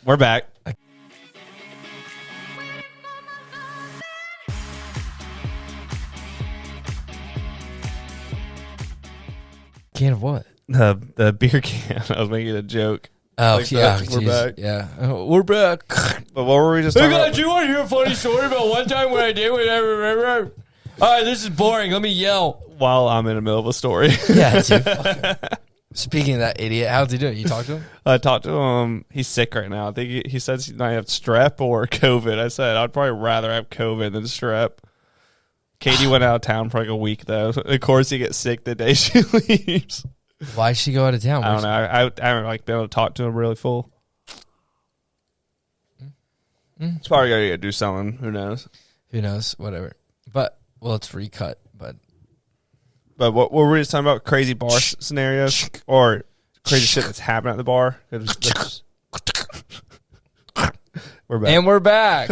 We're back. Can of what? The beer can. I was making a joke. Oh, Like yeah. that. We're back. Yeah. We're back. But what were we just talking about? Do you want to hear a funny story about one time when I did whatever? All right, this is boring. Let me yell. While I'm in the middle of a story. Yeah, dude. Speaking of that idiot, how's he doing? You talked to him? I talked to him. He's sick right now. I think he says he might have strep or COVID. I said I'd probably rather have COVID than strep. Katie went out of town for like a week, though. Of course, he gets sick the day she leaves. Why'd she go out of town? I don't know. I haven't like been able to talk to him really full. It's probably got to do something. Who knows? Who knows? Whatever. But, well, it's recut. But what were we just talking about? Crazy bar scenarios? Or crazy shit that's happened at the bar? We're back. And we're back.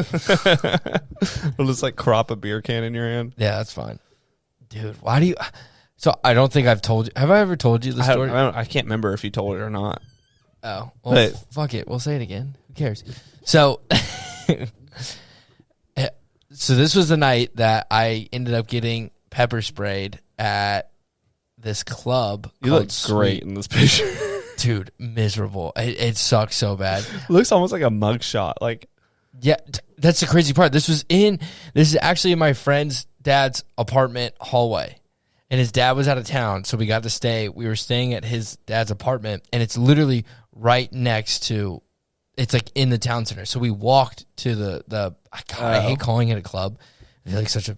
We'll just like crop a beer can in your hand. Yeah, that's fine. Dude, why do you... So, I don't think I've told you... Have I ever told you the story? I can't remember if you told it or not. Oh. Well, fuck it. We'll say it again. Who cares? So... So this was the night that I ended up getting pepper sprayed at this club. You look great in this picture. Dude, miserable. It sucks so bad. It looks almost like a mugshot. Like, yeah, that's the crazy part. This is actually in my friend's dad's apartment hallway. And his dad was out of town, so we got to stay. We were staying at his dad's apartment, and it's literally right next to... It's like in the town center. So we walked to the I hate calling it a club. I feel like such a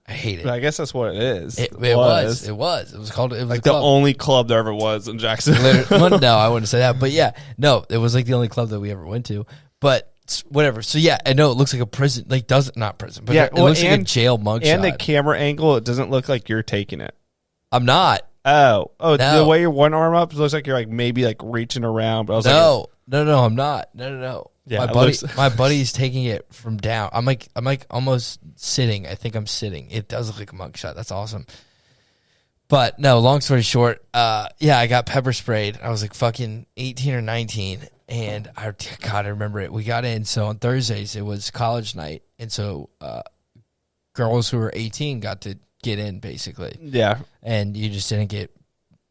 I hate it. I guess that's what it is. It was. It was called like the only club there ever was in Jackson. Well, no, I wouldn't say that. But yeah, no, it was like the only club that we ever went to. But whatever. So yeah, I know it looks like a prison. Like not prison, but it looks like a jail mugshot. And the camera angle, it doesn't look like you're taking it. I'm not. Oh, no. The way your one arm up, it looks like you're like maybe like reaching around. But I was No, I'm not. No. Yeah, my buddy's taking it from down. I'm like almost sitting. I think I'm sitting. It does look like a mugshot. That's awesome. But no, long story short, yeah, I got pepper sprayed. I was like fucking 18 or 19, and I remember it. We got in. So on Thursdays it was college night, and so girls who were 18 got to get in basically. Yeah, and you just didn't get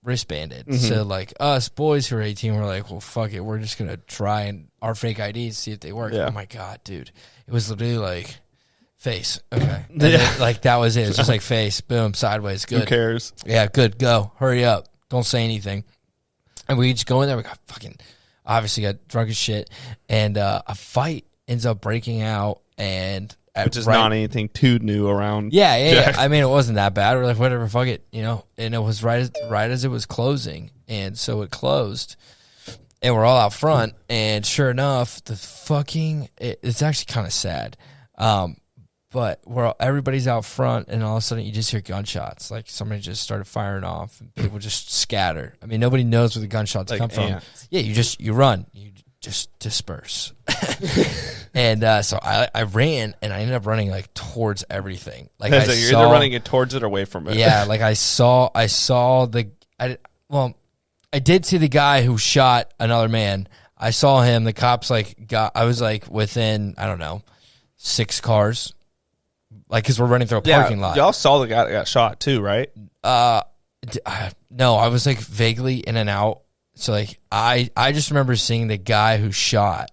wristbanded. So like us boys who are 18 were like, well, fuck it, we're just gonna try and our fake IDs, see if they work. Oh my god, dude, it was literally like face. Okay, then, like that was it. It's just like face, boom, sideways. Good. Who cares? Yeah, good. Go, hurry up. Don't say anything. And we just go in there. We got obviously got drunk as shit, and a fight ends up breaking out, and which is not anything too new around. Yeah. I mean, it wasn't that bad. We're like, whatever, fuck it, And it was right as it was closing, and so it closed, and we're all out front, and sure enough, it's actually kind of sad, but everybody's out front, and all of a sudden you just hear gunshots, like somebody just started firing off, and people just scatter. I mean, nobody knows where the gunshots come from. Ants. Yeah, you run, you just disperse. And so I ran, and I ended up running like towards everything. Like you're either running it towards it or away from it. Yeah, like I saw I did see the guy who shot another man. I saw him. The cops I was like within, I don't know, 6 cars, like because we're running through a parking lot. Y'all saw the guy that got shot too, right? No, I was like vaguely in and out. So like I just remember seeing the guy who shot,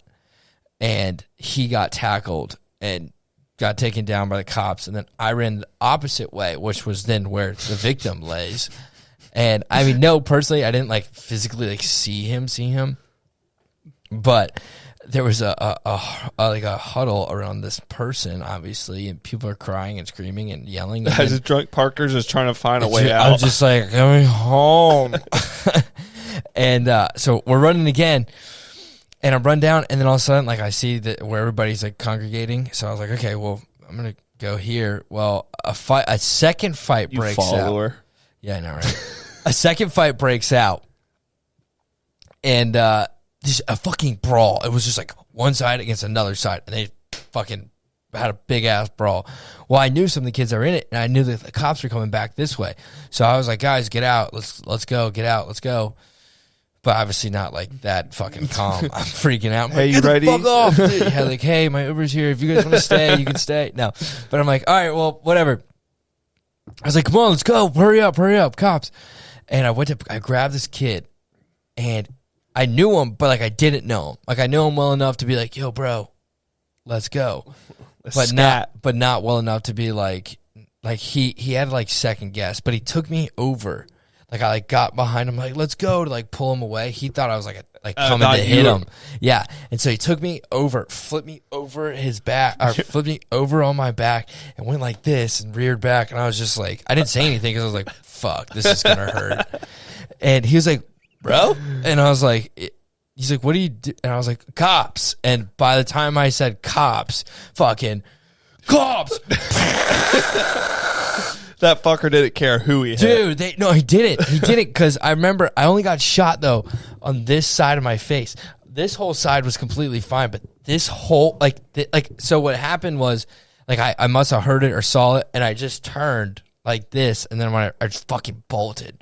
and he got tackled and got taken down by the cops, and then I ran the opposite way, which was then where the victim lays. And I mean, no, personally, I didn't like physically like see him, but there was a huddle around this person, obviously, and people are crying and screaming and yelling. And as drunk Parker's just trying to find a way out. I'm just like going home. And so we're running again, and I run down, and then all of a sudden, like I see that where everybody's like congregating. So I was like, okay, well, I'm gonna go here. Well, a second fight breaks out. Yeah, I know, right? A second fight breaks out, and just a fucking brawl. It was just like one side against another side, and they fucking had a big ass brawl. Well, I knew some of the kids that were in it, and I knew that the cops were coming back this way. So I was like, guys, get out. Let's go. Get out. Let's go. But obviously not like that fucking calm. I'm freaking out. I'm Hey, like, you get ready? the fuck off, dude. Yeah, like, hey, my Uber's here. If you guys want to stay, you can stay. No. But I'm like, all right, well, whatever. I was like, come on, let's go. Hurry up, cops. And I grabbed this kid, and I knew him, but like I didn't know him. Like I knew him well enough to be like, yo, bro, let's go. But not well enough to be like he had like second guess, but he took me over. Like I like got behind him, like let's go, to like pull him away. He thought I was like coming to hit him. Yeah, and so he took me over, flipped me over his back, or flipped me over on my back, and went like this and reared back. And I was just like, I didn't say anything because I was like, fuck, this is gonna hurt. And he was like, bro, and I was like, he's like, what do you do? And I was like, cops. And by the time I said cops, fucking cops. That fucker didn't care who he hit. Dude, he didn't. He didn't, because I remember I only got shot, though, on this side of my face. This whole side was completely fine, but this whole, so what happened was, like, I must have heard it or saw it, and I just turned like this, and then when I just fucking bolted.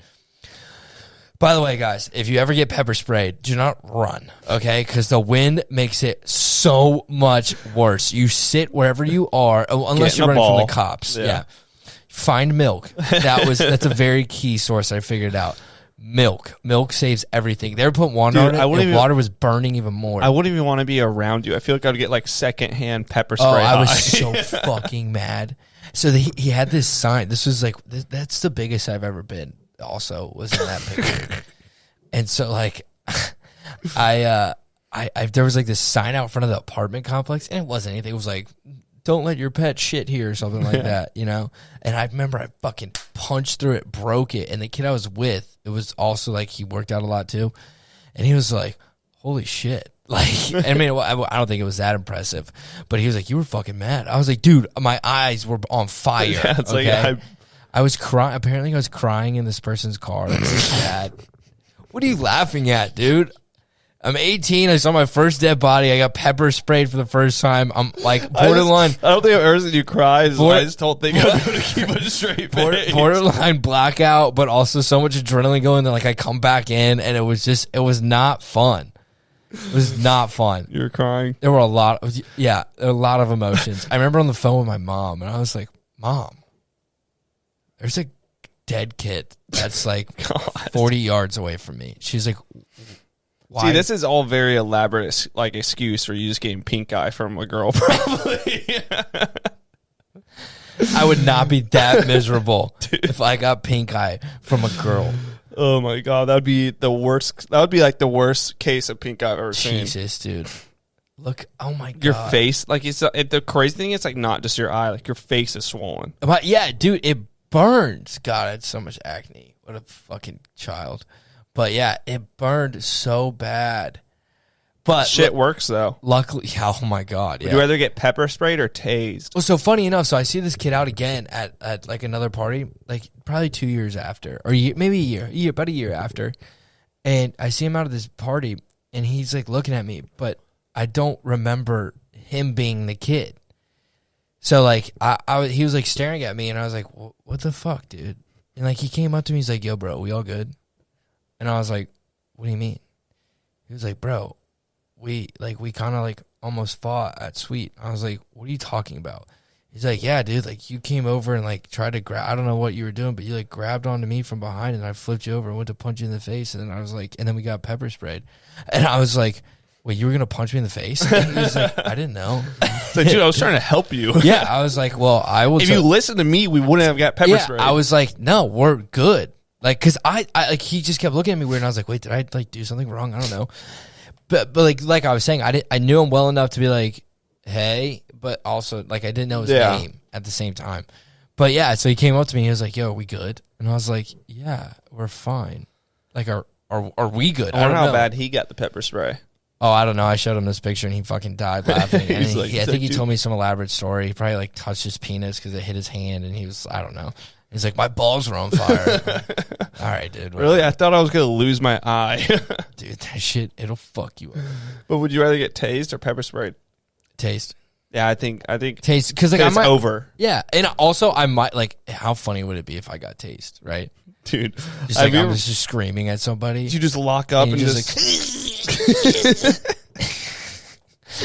By the way, guys, if you ever get pepper sprayed, do not run, okay? Because the wind makes it so much worse. You sit wherever you are, unless you're running from the cops. Yeah. Find milk. That's a very key source I figured out. Milk saves everything. They were putting water on it, and water was burning even more. I wouldn't even want to be around you. I feel like I would get like secondhand pepper spray. Oh, I was so fucking mad. So he had this sign. This was like, that's the biggest I've ever been. Also was in that picture. And so like I there was like this sign out front of the apartment complex, and it wasn't anything. It was like, don't let your pet shit here or something like that, you know? And I remember I fucking punched through it, broke it, and the kid I was with, it was also like, he worked out a lot too, and he was like, holy shit. Like, I mean, I don't think it was that impressive, but he was like, you were fucking mad. I was like, dude, my eyes were on fire. Yeah, it's okay? Like I was crying. Apparently I was crying in this person's car. It was bad. What are you laughing at, dude? I'm 18. I saw my first dead body. I got pepper sprayed for the first time. I'm like borderline. I don't think I've ever seen you cry. I just don't think I'm going to keep a straight face. Borderline blackout, but also so much adrenaline going that like I come back in, and it was not fun. It was not fun. You were crying. There were a lot of emotions. I remember on the phone with my mom, and I was like, Mom, there's a dead kid that's like 40 yards away from me. She's like, why? See, this is all very elaborate, like, excuse for you just getting pink eye from a girl, probably. I would not be that miserable if I got pink eye from a girl. Oh my God, that would be the worst. That would be like the worst case of pink eye I've ever seen. Jesus, dude. Look, oh my God. Your face, like, the crazy thing is, like, not just your eye, like, your face is swollen. But yeah, dude, it burns. God, I had so much acne. What a fucking child. But yeah, it burned so bad. But shit works though. Luckily, oh my God. Yeah. Would you rather get pepper sprayed or tased? Well, so funny enough, so I see this kid out again at like another party, like probably 2 years after, or maybe a year, about a year after. And I see him out of this party, and he's like looking at me, but I don't remember him being the kid. So like he was like staring at me, and I was like, what the fuck, dude? And like he came up to me, he's like, yo, bro, we all good? And I was like, what do you mean? He was like, bro, we kind of like almost fought at Sweet. I was like, what are you talking about? He's like, yeah, dude, like you came over and like tried to grab, I don't know what you were doing, but you like grabbed onto me from behind, and I flipped you over and went to punch you in the face. And then I was like, and then we got pepper sprayed. And I was like, wait, you were going to punch me in the face? And he was like, I didn't know. So, dude, I was trying to help you. Yeah, I was like, well, I will. If you listened to me, we wouldn't have got pepper sprayed. I was like, no, we're good. Like, cause I like, he just kept looking at me weird, and I was like, wait, did I like do something wrong? I don't know. But like I was saying, I knew him well enough to be like, hey, but also like I didn't know his name at the same time. But yeah, so he came up to me, he was like, yo, are we good? And I was like, yeah, we're fine. Like, are we good? I don't know how bad he got the pepper spray. Oh, I don't know. I showed him this picture, and he fucking died laughing. And I think he told me some elaborate story. He probably like touched his penis because it hit his hand, and he was, I don't know. He's like, my balls were on fire. All right, dude. Whatever. Really? I thought I was going to lose my eye. Dude, that shit, it'll fuck you up. But would you rather get tased or pepper sprayed? Taste. Yeah, I think Taste, because like it's over, Yeah, and also I might like. How funny would it be if I got tased? Right, dude. just like I'm just screaming at somebody. You just lock up and just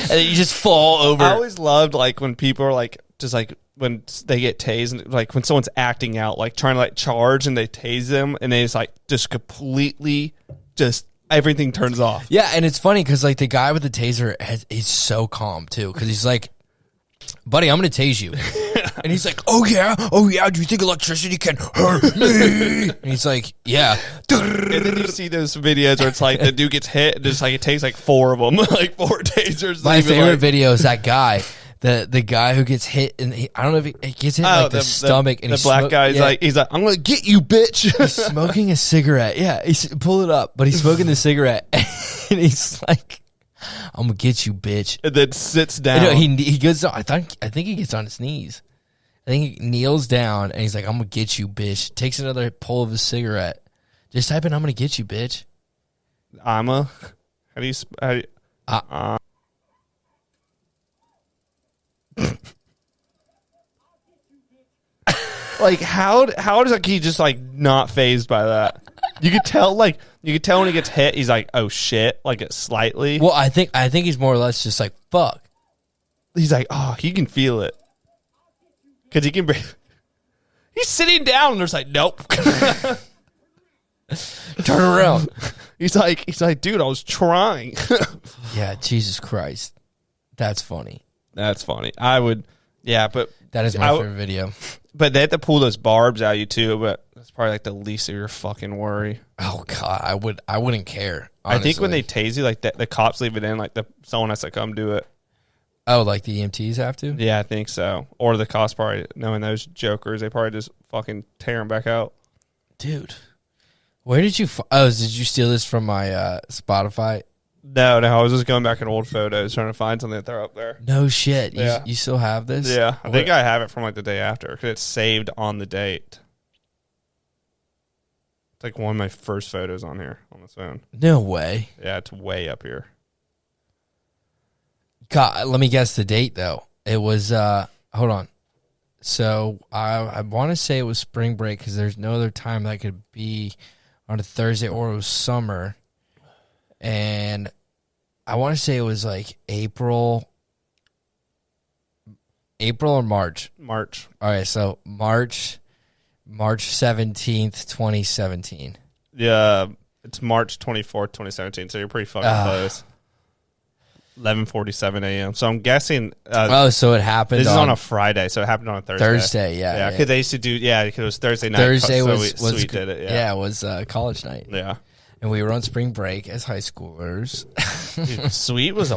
and then you just fall over. I always loved like when people are like just like when they get tased, and like when someone's acting out, like trying to like charge and they tase them, and they just completely just everything turns off. Yeah, and it's funny because like the guy with the taser he's so calm too, because he's like, buddy, I'm gonna tase you. And he's like, oh yeah, do you think electricity can hurt me? And he's like, yeah. And then you see those videos where it's like the dude gets hit and just like it takes like 4 of them, like 4 tasers. My favorite video is that guy, the guy who gets hit, and I don't know if he gets hit in like the stomach. And the black guy's like, he's like, I'm gonna get you, bitch. He's smoking a cigarette. Yeah, pull it up, but he's smoking the cigarette, and he's like, I'm gonna get you, bitch. And then sits down. He goes. I think he gets on his knees. I think he kneels down and he's like, I'm gonna get you, bitch. Takes another pull of his cigarette. Just type in, I'm gonna get you, bitch. How do you like how does like he just like not phased by that? You could tell when he gets hit, he's like, oh shit, like it slightly. Well, I think he's more or less just like, fuck. He's like, oh, he can feel it. Because he can he's sitting down and there's like, nope. Turn around. He's like, dude, I was trying. Yeah, Jesus Christ. That's funny. That's funny. I would, yeah, but that is my favorite video. But they have to pull those barbs out of you too, but that's probably like the least of your fucking worry. Oh God, I wouldn't care. Honestly. I think when they tase you, like the cops leave it in, like someone has to come do it. Oh, like the EMTs have to? Yeah, I think so. Or the cops probably, knowing those jokers, they probably just fucking tear them back out. Dude, where did you? Did you steal this from my Spotify? No, I was just going back in old photos trying to find something that they're up there. No shit. Yeah. You still have this? Yeah, I think I have it from like the day after because it's saved on the date. It's like one of my first photos on here on this phone. No way. Yeah, it's way up here. God, let me guess the date though. It was hold on. So I want to say it was spring break because there's no other time that could be on a Thursday, or it was summer. And I want to say it was like April or March. March. All right, so March 17th, 2017. Yeah, it's March 24th, 2017, so you're pretty fucking close. 11:47 a.m. So I'm guessing. So it happened. This is on a Friday, so it happened on a Thursday. Thursday, yeah. Yeah, because they used to do. Yeah, because it was Thursday night. Thursday so was Sweet did it. Yeah, it was college night. Yeah, and we were on spring break as high schoolers. Dude, Sweet was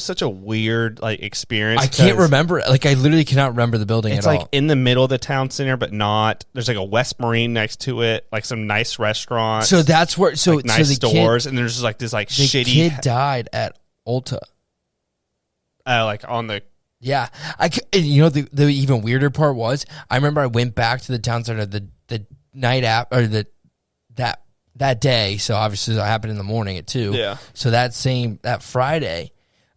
such a weird like experience. I can't remember. Like I literally cannot remember the building. It's at like all. in the middle of the town center, but not. There's like a West Marine next to it, like some nice restaurants. So that's where. So like nice so the stores, and there's just like this like the shitty. The kid died at Ulta. Like on the. Yeah, and you know the even weirder part was I remember I went back to the town center the night or that day. So obviously that happened in the morning at 2. Yeah. So that Friday,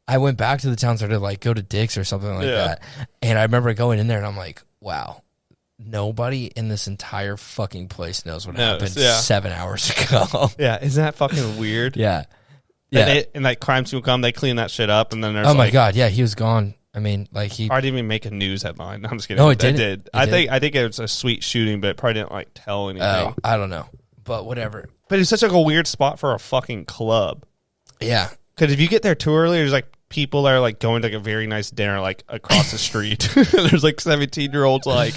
I went back to the town center to like go to Dick's or something like that. And I remember going in there and I'm like, wow, nobody in this entire fucking place knows what happened 7 hours ago. Yeah, isn't that fucking weird? Yeah. Yeah. And like crime scene will come, they clean that shit up, and then there's oh my god, yeah, he was gone. I mean, like he. I didn't even make a news headline. No, I'm just kidding. No, it didn't. It did. I think it was a Sweet shooting, but it probably didn't like tell anything. Oh, I don't know, but whatever. But it's such like a weird spot for a fucking club. Yeah, because if you get there too early, there's like people that are like going to like a very nice dinner like across the street. There's like 17-year-olds like.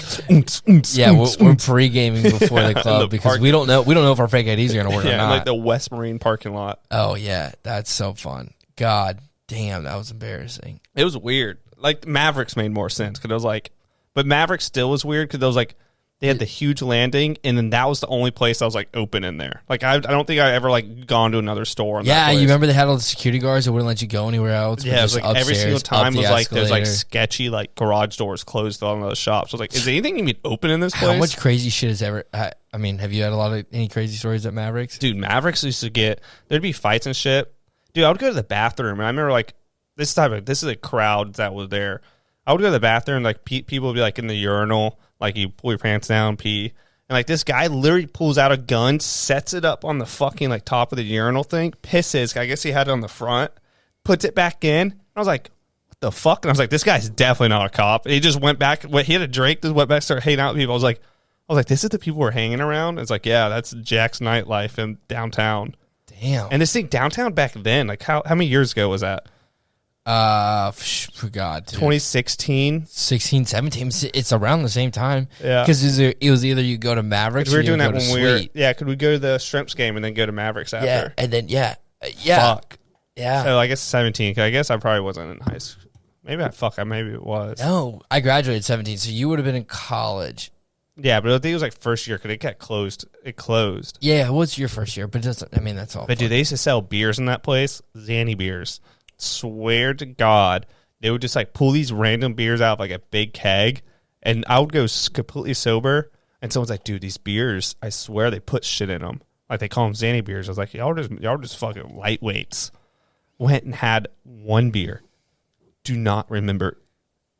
Yeah, we're pre-gaming before the club because we don't know if our fake IDs are gonna work or not. Like the West Marine parking lot. Oh yeah, that's so fun. God damn, that was embarrassing. It was weird. Like Mavericks made more sense because it was like, but Mavericks still was weird because it was like they had the huge landing and then that was the only place that was like open in there. Like I don't think I ever like gone to another store. Yeah, you remember they had all the security guards that wouldn't let you go anywhere else. Yeah, it was like upstairs, every single time was like there's like escalator. sketchy like garage doors closed on those shops. I was like, is anything even open in this place? How much crazy shit has ever? I mean, have you had any crazy stories at Mavericks? Dude, Mavericks used to get there'd be fights and shit. Dude, I would go to the bathroom and I remember like this is a crowd that was there. I would go to the bathroom, like people would be like in the urinal, like you pull your pants down, pee. And like this guy literally pulls out a gun, sets it up on the fucking like top of the urinal thing, pisses. I guess he had it on the front, puts it back in. I was like, what the fuck? And I was like, this guy's definitely not a cop. And he just went back. He had a drink, just went back, started hanging out with people. I was like, this is the people we're hanging around. It's like, yeah, that's Jack's nightlife in downtown. Damn. And this thing downtown back then, like how many years ago was that? Forgot. 2016, 16, 17. It's around the same time. Yeah, because it was either you go to Mavericks. We were doing that when we were. Sweet. Yeah, could we go to the Shrimps game and then go to Mavericks after? Yeah, and then yeah. Fuck. Yeah. So I guess 17. I guess I probably wasn't in high school. Maybe maybe it was. No, I graduated 17, so you would have been in college. Yeah, but I think it was like first year because it got closed. It closed. Yeah, it was your first year, but just that's all. But dude, they used to sell beers in that place, Zanny beers. Swear to God, they would just like pull these random beers out of like a big keg, and I would go completely sober, and someone's like, "Dude, these beers, I swear they put shit in them. Like they call them Zanny beers." I was like, y'all just fucking lightweights." Went and had one beer. Do not remember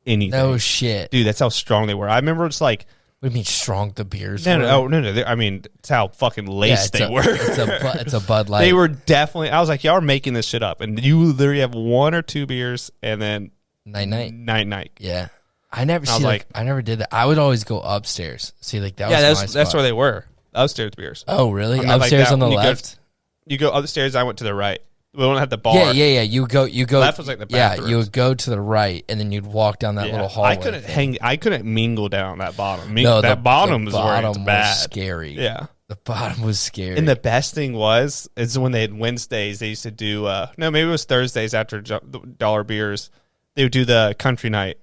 anything. No shit, dude. That's how strong they were. I remember it's like. What do you mean strong the beers? No. I mean, it's how fucking laced they were. It's a Bud Light. They were definitely. I was like, y'all are making this shit up, and you literally have one or two beers, and then night. Yeah, I never did that. I would always go upstairs. See, like that. Yeah, was that's where they were. Upstairs beers. Oh, really? Upstairs on the left. You go upstairs. I went to the right. We don't have the bar. Yeah. You go. Left was like the bathrooms. Yeah, you would go to the right, and then you'd walk down that little hallway. I couldn't mingle down that bottom. That bottom was where it's bad. Scary. Yeah, the bottom was scary. And the best thing is when they had Wednesdays, they used to do. Maybe it was Thursdays after dollar beers. They would do the country night,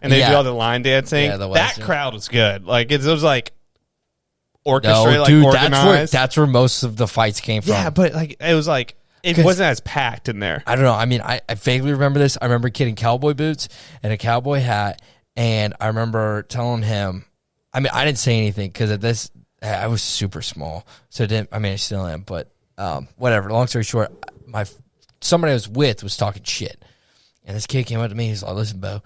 and they do all the line dancing. Yeah, that crowd was good. Like it was like orchestrated, organized. That's where most of the fights came from. Yeah, but like it was like. It wasn't as packed in there. I don't know. I mean, I vaguely remember this. I remember getting cowboy boots and a cowboy hat, and I remember telling him. I mean, I didn't say anything because at this, I was super small, so I still am, but whatever. Long story short, somebody I was with was talking shit, and this kid came up to me. He's like, "Listen, Bo,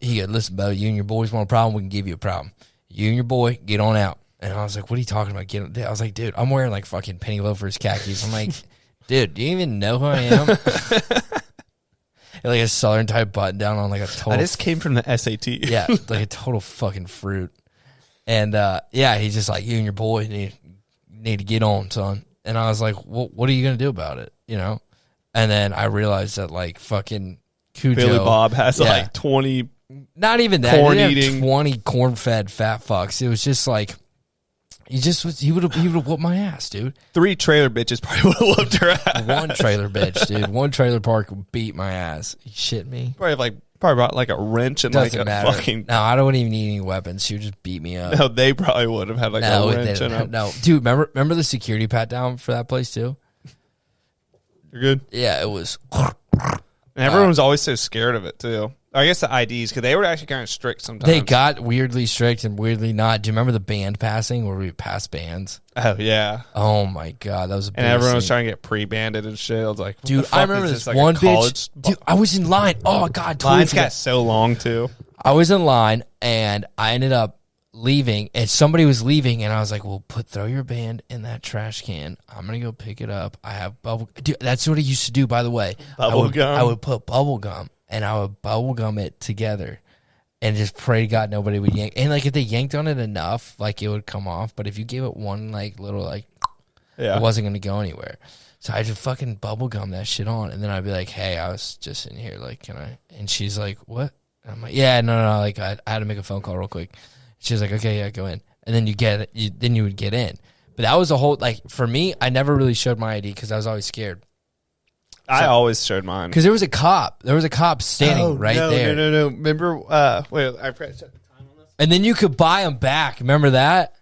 he goes, listen, Bo, you and your boys want a problem? We can give you a problem. You and your boy get on out." And I was like, "What are you talking about?" I was like, "Dude, I'm wearing like fucking penny loafers, khakis." I'm like. Dude, do you even know who I am? Like a Southern type button down on like a total. I just came from the SAT. Yeah, like a total fucking fruit. And he's just like, you and your boy need to get on, son. And I was like, well, what are you gonna do about it? You know? And then I realized that like fucking Cujo, Billy Bob has like 20. Not even that. Corn He didn't have eating 20 corn-fed fat fucks. It was just like. He would have whooped my ass, dude. 3 trailer bitches probably would have whooped her ass. 1 trailer bitch, dude. 1 trailer park would beat my ass. You shit me? Probably brought like a wrench and Doesn't like a matter. fucking. No, I don't even need any weapons. She would just beat me up. No, they probably would have had like a wrench and a. No, dude. Remember the security pat down for that place too? You're good. Yeah, it was. And everyone was always so scared of it too. I guess the IDs, because they were actually kind of strict sometimes. They got weirdly strict and weirdly not. Do you remember the band passing where we passed bands? Oh, yeah. Oh, my God. That was a big And everyone was scene. trying to get pre-banded and shit. I was like, dude, I remember this like one bitch. Dude, I was in line. Oh, God. Totally Lines got so long, too. I was in line, and I ended up leaving, and somebody was leaving, and I was like, well, throw your band in that trash can. I'm going to go pick it up. I have bubble. Dude, that's what I used to do, by the way. Bubble gum? I would put bubble gum. And I would bubblegum it together and just pray to God nobody would yank. And, like, if they yanked on it enough, like, it would come off. But if you gave it one, like, little, like, it wasn't going to go anywhere. So I just fucking bubblegum that shit on. And then I'd be like, hey, I was just in here. Like, can I? And she's like, what? And I'm like, yeah, no. Like, I had to make a phone call real quick. She was like, okay, yeah, go in. And then then you would get in. But that was a whole, like, for me, I never really showed my ID because I was always scared. I always showed mine. Because there was a cop. There was a cop standing there. No. Remember, wait, I pressed the time on this. And then you could buy them back. Remember that?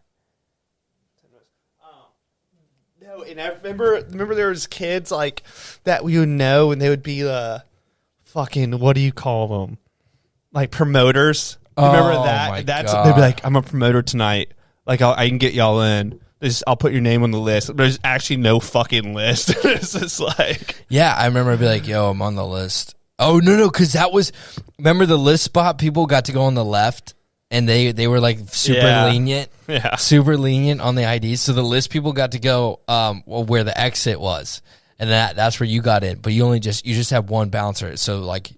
No, and I remember there was kids like that we would know, and they would be fucking, what do you call them? Like promoters. Remember that? My That's God. They'd be like, I'm a promoter tonight. Like I can get y'all in. I'll put your name on the list. There's actually no fucking list. It's just like, yeah, I remember I'd be like, yo, I'm on the list. Oh, no, because that was, remember the list spot? People got to go on the left, and they were like super lenient. Yeah. Super lenient on the IDs. So the list people got to go where the exit was. And that's where you got in. But you just have one bouncer. So like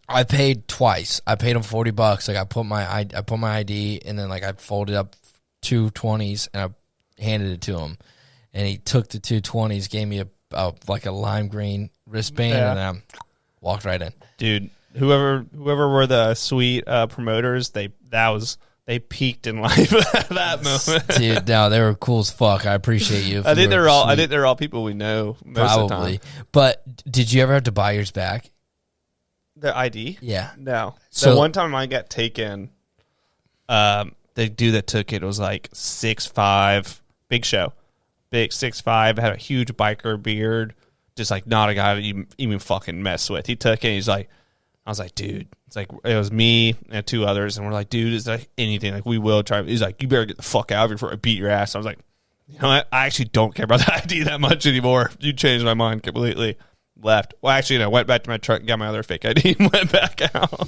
I paid twice. I paid him $40. Like I put my ID, and then like I folded up 2 20s and I handed it to him. And he took the 2 20s, gave me a lime green wristband, and then I walked right in. Dude, whoever were the sweet promoters, they peaked in life at that moment. Dude, no, they were cool as fuck. I appreciate you. I think they're all people we know most of the time. But did you ever have to buy yours back? The ID? Yeah. No. So the one time I got taken, the dude that took it was like 6'5", big show. Big 6'5", had a huge biker beard, just like not a guy that you even fucking mess with. He took it, and he's like, I was like, dude, it's like, it was me and 2 others, and we're like, dude, is there anything? Like, we will try. He's like, you better get the fuck out of here before I beat your ass. I was like, you know what? I actually don't care about the ID that much anymore. You changed my mind completely. Left. Well, actually, no, went back to my truck, got my other fake ID, and went back out.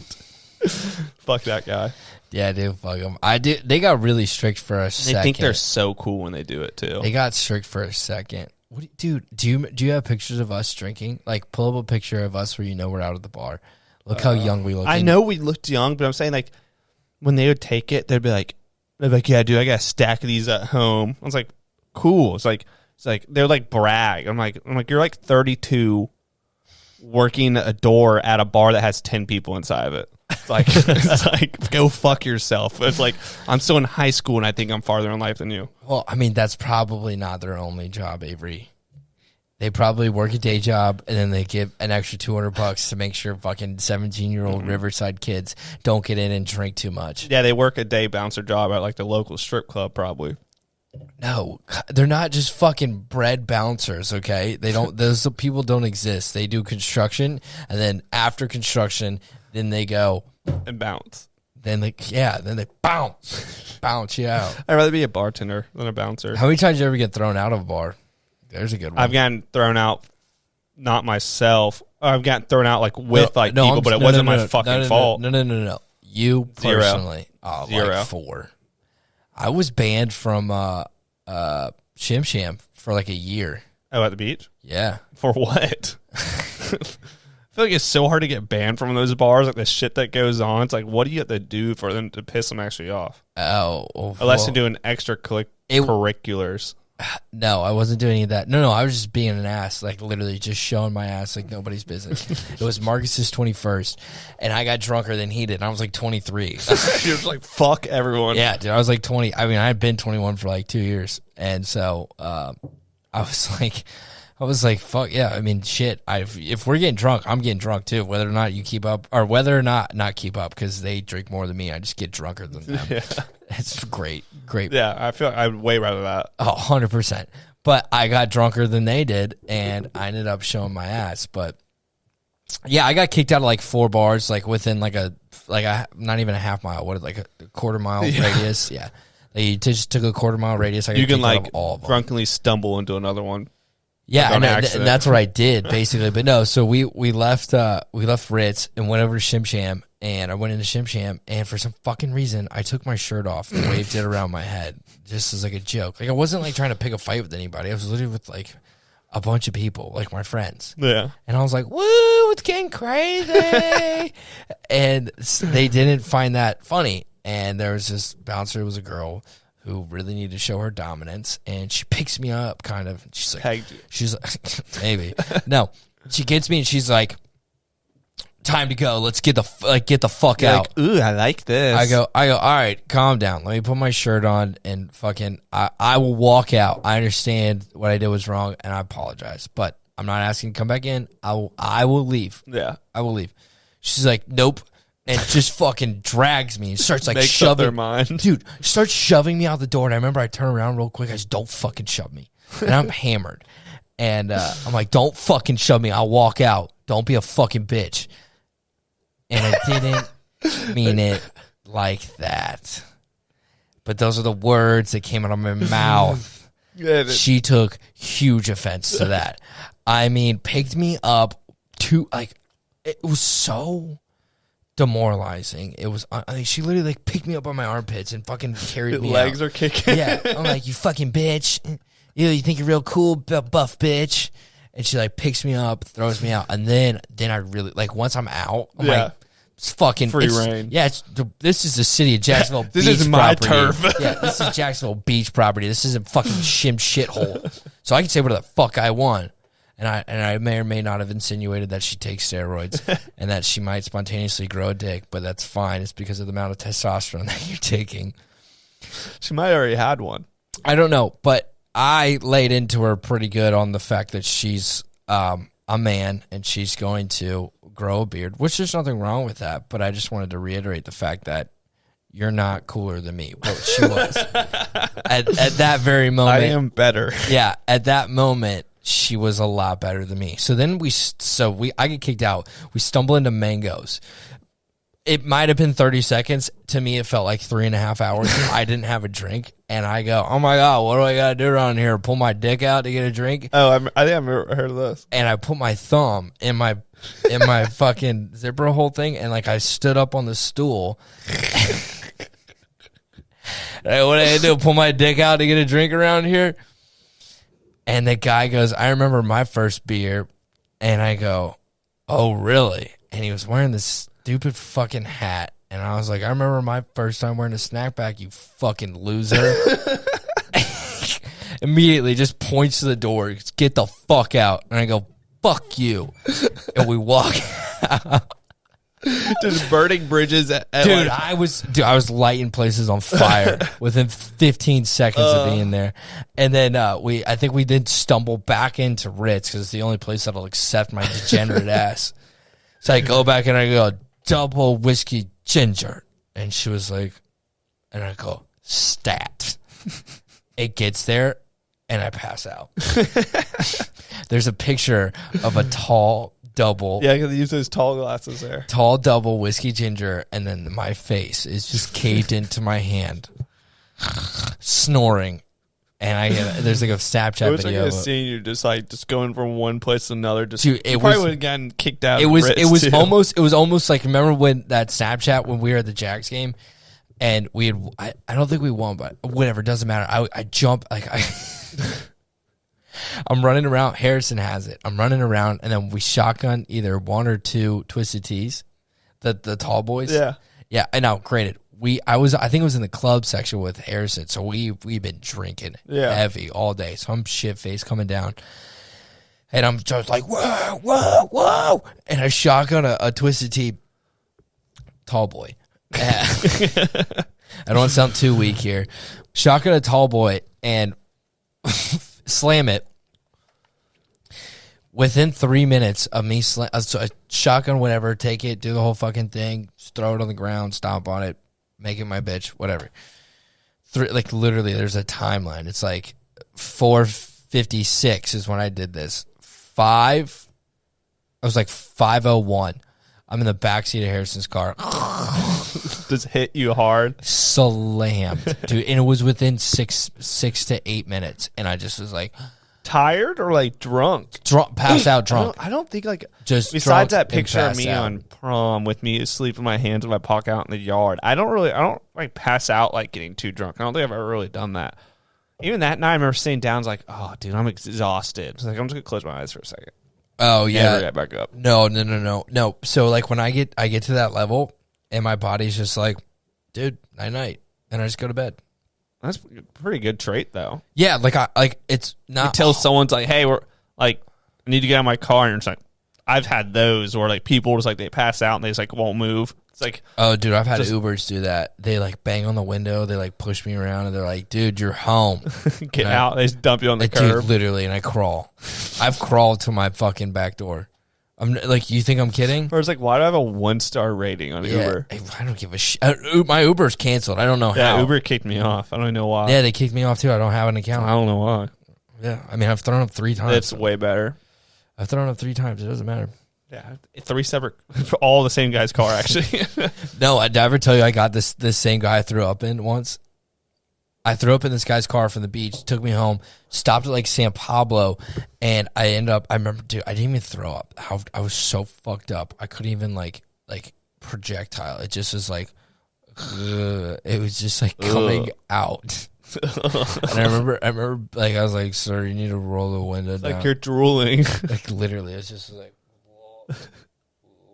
Fuck that guy. Yeah, dude, fuck them. They got really strict for a second. They think they're so cool when they do it, too. They got strict for a second. Dude, do you have pictures of us drinking? Like, pull up a picture of us where you know we're out at the bar. Look how young we look. I know we looked young, but I'm saying, like, when they would take it, they'd be like, yeah, dude, I got a stack of these at home. I was like, cool. It's like they would like brag. I'm like, you're like 32 working a door at a bar that has 10 people inside of it. It's like, go fuck yourself. It's like, I'm still in high school and I think I'm farther in life than you. Well, I mean, that's probably not their only job, Avery. They probably work a day job, and then they give an extra $200 to make sure fucking 17-year-old Riverside kids don't get in and drink too much. Yeah, they work a day bouncer job at like the local strip club, probably. No, they're not just fucking bread bouncers, okay? They don't. Those people don't exist. They do construction, and then after construction, then they go and bounce. Then they bounce you out. I'd rather be a bartender than a bouncer. How many times do you ever get thrown out of a bar? There's a good one. I've gotten thrown out, not myself. I've gotten thrown out like with people, but it wasn't my fucking fault. No. You personally. Oh, 0. Like 4. I was banned from Shim Sham for like a year. Oh, at the beach? Yeah. For what? I feel like it's so hard to get banned from those bars. Like the shit that goes on. It's like, what do you have to do for them to piss them actually off? Unless you're doing extra curriculars. No, I wasn't doing any of that. No, I was just being an ass, like literally just showing my ass like nobody's business. It was Marcus's 21st, and I got drunker than he did, and I was like 23. You're just like, fuck everyone. Yeah, dude, I was like 20. I mean, I had been 21 for like 2 years, and so I was like, fuck yeah. I mean, shit. If we're getting drunk, I'm getting drunk too. Whether or not you keep up, or whether or not keep up, because they drink more than me. I just get drunker than them. Yeah. It's great. Yeah, I feel like I'd way rather that. Oh, 100%. But I got drunker than they did, and I ended up showing my ass. But yeah, I got kicked out of like 4 bars, like within like a not even a half mile. What, like a quarter mile radius? Yeah, they just took a quarter mile radius. I got kicked out of all of them. Drunkenly stumble into another one. Yeah, and that's what I did basically. But no, so we left Ritz and went over to Shim Sham, and I went into Shim Sham, and for some fucking reason, I took my shirt off and waved it around my head just as like a joke. Like I wasn't like trying to pick a fight with anybody. I was literally with like a bunch of people, like my friends. Yeah, and I was like, "Woo, it's getting crazy," and they didn't find that funny. And there was this bouncer, it was a girl who really needed to show her dominance, and she picks me up, kind of. She's like, maybe no. She gets me, and she's like, "Time to go. Let's get the fuck out." Like, ooh, I like this. I go. All right, calm down. Let me put my shirt on and fucking. I will walk out. I understand what I did was wrong, and I apologize, but I'm not asking to come back in. I will leave. Yeah, I will leave. She's like, "Nope." And just fucking drags me and starts like makes shoving. Up their mind. Dude, starts shoving me out the door. And I remember I turn around real quick. I just, don't fucking shove me. And I'm hammered. And I'm like, don't fucking shove me. I'll walk out. Don't be a fucking bitch. And I didn't mean it like that. but those are the words that came out of my mouth. She took huge offense to that. I mean, picked me up to, like, it was so demoralizing. It was, I mean, she literally, like, picked me up on my armpits and fucking carried me legs out. are kicking. Yeah. I'm like, you fucking bitch. You think you're real cool, buff bitch. And she, like, picks me up, throws me out. And then I really, like, once I'm out, I'm like, it's fucking free reign. Yeah, this is the city of Jacksonville This Beach is my property. turf. Yeah, this is Jacksonville Beach property. This isn't fucking shithole. So I can say whatever the fuck I want. And I may or may not have insinuated that she takes steroids and that she might spontaneously grow a dick, but that's fine. It's because of the amount of testosterone that you're taking. She might already had one. I don't know, but I laid into her pretty good on the fact that she's a man and she's going to grow a beard, which there's nothing wrong with that. But I just wanted to reiterate the fact that you're not cooler than me. Well, she was. at that very moment. I am better. Yeah, at that moment, she was a lot better than me. So then I get kicked out. We stumble into Mangoes. It might have been 30 seconds. To me, it felt like 3.5 hours. I didn't have a drink. And I go, oh my God, what do I got to do around here? Pull my dick out to get a drink? Oh, I think I've heard of this. And I put my thumb in my fucking zipper hole thing. And like I stood up on the stool. Hey, what did I do? Pull my dick out to get a drink around here? And the guy goes, I remember my first beer. And I go, oh, really? And he was wearing this stupid fucking hat. And I was like, I remember my first time wearing a snapback, you fucking loser. Immediately just points to the door, get the fuck out. And I go, fuck you. And we walk out. Just burning bridges at Dude, I was lighting places on fire within 15 seconds of being there. And then I think we did stumble back into Ritz because it's the only place that'll accept my degenerate ass. So I go back and I go, double whiskey ginger. And she was like, and I go, stat. It gets there and I pass out. There's a picture of a tall double. Yeah, because they use those tall glasses there. Tall double whiskey ginger, and then my face is just caved into my hand, snoring. And there's like a Snapchat it was video. Like a scene you just going from one place to another. Dude, you probably would have gotten kicked out. It was almost like, remember when that Snapchat when we were at the Jags game, and we had I don't think we won, but whatever, doesn't matter. I jump like I'm running around. Harrison has it. I'm running around, and then we shotgun either one or two Twisted Teas, the tall boys. Yeah, yeah. I know. Granted, I think it was in the club section with Harrison, so we've been drinking heavy all day. So I'm shit faced coming down, and I'm just like whoa, whoa, whoa, and I shotgun a Twisted Tea, tall boy. I don't want to sound too weak here. Shotgun a tall boy and slam it. Within 3 minutes of me so a shotgun, whatever, take it, do the whole fucking thing, just throw it on the ground, stomp on it, make it my bitch, whatever. Like literally, there's a timeline. It's like 4:56 is when I did this. I was like 5:01. I'm in the backseat of Harrison's car. Just hit you hard. Slammed, dude. And it was within 6 to 8 minutes. And I just was like, tired or like drunk? Pass out drunk. I don't think like just besides that picture of me out. On prom with me asleep with my hands in my pocket out in the yard. I don't like pass out like getting too drunk. I don't think I've ever really done that. Even that night I remember sitting down, I was like, oh dude, I'm exhausted. It's like I'm just gonna close my eyes for a second. Oh yeah. Never get back up. No. So like when I get to that level and my body's just like, dude, night, and I just go to bed. That's a pretty good trait though. Yeah, it's not until someone's like, hey, we're like, I need to get out of my car, and it's like, I've had those where like people just like they pass out and they just like won't move. It's like, oh dude, I've had Ubers do that. They like bang on the window, they like push me around, and they're like, dude, you're home. Get out. They just dump you on the curb. Dude, literally, and I crawl. I've crawled to my fucking back door. I'm like, you think I'm kidding? Or it's like, why do I have a 1-star rating on Uber? I don't give a shit. My Uber's canceled. I don't know how. Yeah, Uber kicked me off. I don't even know why. Yeah, they kicked me off too. I don't have an account. I don't know why. Yeah, I mean, I've thrown up 3 times. It's way better. I've thrown up 3 times. It doesn't matter. Yeah, 3 separate, all the same guy's car actually. No, did I ever tell you I got this same guy I threw up in once? I threw up in this guy's car from the beach, took me home, stopped at like San Pablo, and I remember, dude, I didn't even throw up. I was so fucked up. I couldn't even like projectile. It just was like, it was just like coming out. And I remember like, I was like, sir, you need to roll the window down. Like you're drooling. Like literally, it's just like,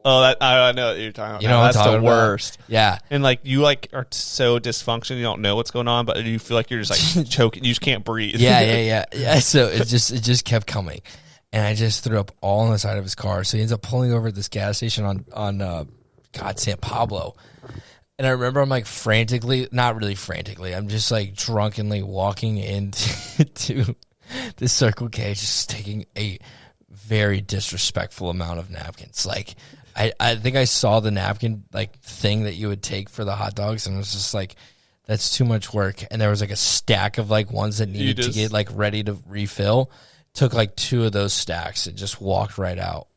oh, I know what you're talking about. You know what that's I'm talking the worst. about? Yeah. And like you like are so dysfunctional, you don't know what's going on, but you feel like you're just like choking. You just can't breathe. Yeah. So it just kept coming, and I just threw up all on the side of his car. So he ends up pulling over at this gas station on San Pablo. And I remember I'm like frantically, not really frantically, I'm just like drunkenly walking into the Circle K, just taking a very disrespectful amount of napkins. Like I think I saw the napkin like thing that you would take for the hot dogs, and it was just like, that's too much work. And there was like a stack of like ones that needed to get like ready to refill. Took like 2 of those stacks and just walked right out.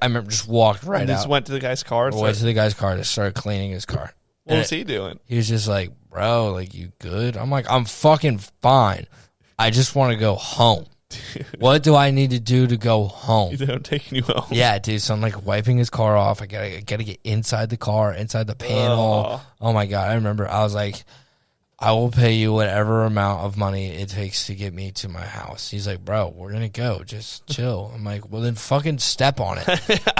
I remember just walked right out. Just went to the guy's car. Went to the guy's car to start cleaning his car. What was he doing? He was just like, bro, like, you good? I'm like, I'm fucking fine. I just want to go home. What do I need to do to go home? I'm taking you home. Yeah, dude. So I'm like wiping his car off. I gotta get inside the car, inside the panel. Oh my God. I remember I was like, I will pay you whatever amount of money it takes to get me to my house. He's like, bro, we're going to go. Just chill. I'm like, well, then fucking step on it.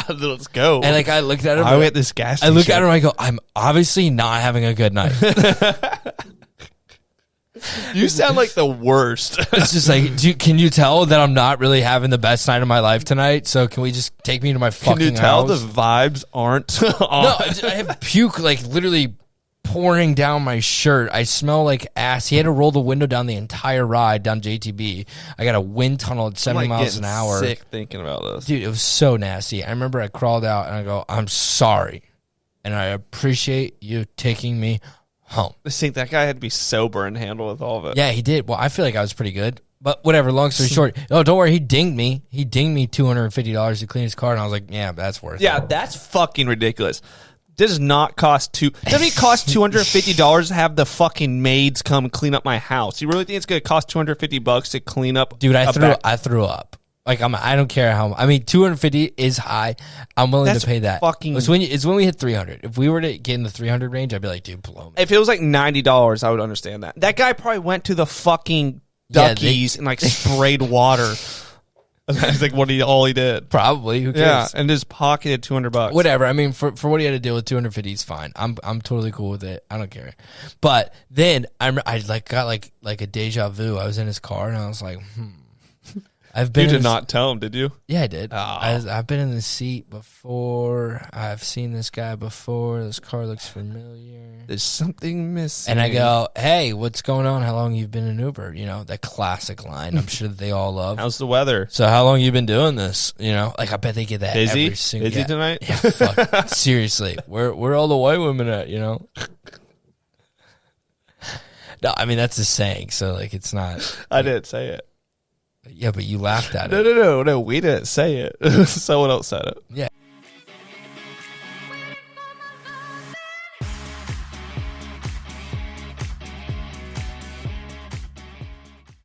Let's go. And like, I looked at him. I at this gas station. I look at him and I go, I'm obviously not having a good night. You sound like the worst. It's just like, can you tell that I'm not really having the best night of my life tonight? So can we just take me to my fucking house? Can you tell the vibes aren't on? No, I have puke like literally pouring down my shirt. I smell like ass. He had to roll the window down the entire ride down JTB. I got a wind tunnel at 70 miles an hour. Sick thinking about this, dude. It was so nasty. I remember I crawled out and I go, I'm sorry, and I appreciate you taking me home. I think that guy had to be sober and handle with all of it. Yeah, he did. Well, I feel like I was pretty good, but whatever. Long story short, oh, don't worry. He dinged me. He dinged me $250 to clean his car, and I was like, yeah, that's worth it. Yeah, that's fucking ridiculous. Does not cost doesn't it cost $250 to have the fucking maids come clean up my house? You really think it's gonna cost $250 to clean up? Dude, I threw up. Like I don't care how. I mean, $250 is high. I'm willing to pay that. It's when we hit 300. If we were to get in the 300 range, I'd be like, dude, blow me. If it was like $90, I would understand that. That guy probably went to the fucking Duckies and like sprayed water. That's like all he did. Probably. Who cares? Yeah, and just pocketed $200. Whatever. I mean, for what he had to deal with, 250 is fine. I'm totally cool with it. I don't care. But then I like got like a deja vu. I was in his car and I was like, I've been. You did not tell him, did you? Yeah, I did. Oh. I've been in the seat before. I've seen this guy before. This car looks familiar. There's something missing. And I go, hey, what's going on? How long you've been in Uber? You know, that classic line. I'm sure that they all love. How's the weather? So how long you been doing this? You know, like I bet they get that busy? every single Busy tonight? Yeah, fuck. Seriously. Where all the white women at, you know? No, I mean, that's a saying. So, like, it's not. I didn't say it. Yeah, but you laughed at No, it. no, we didn't say it. Someone else said it. Yeah.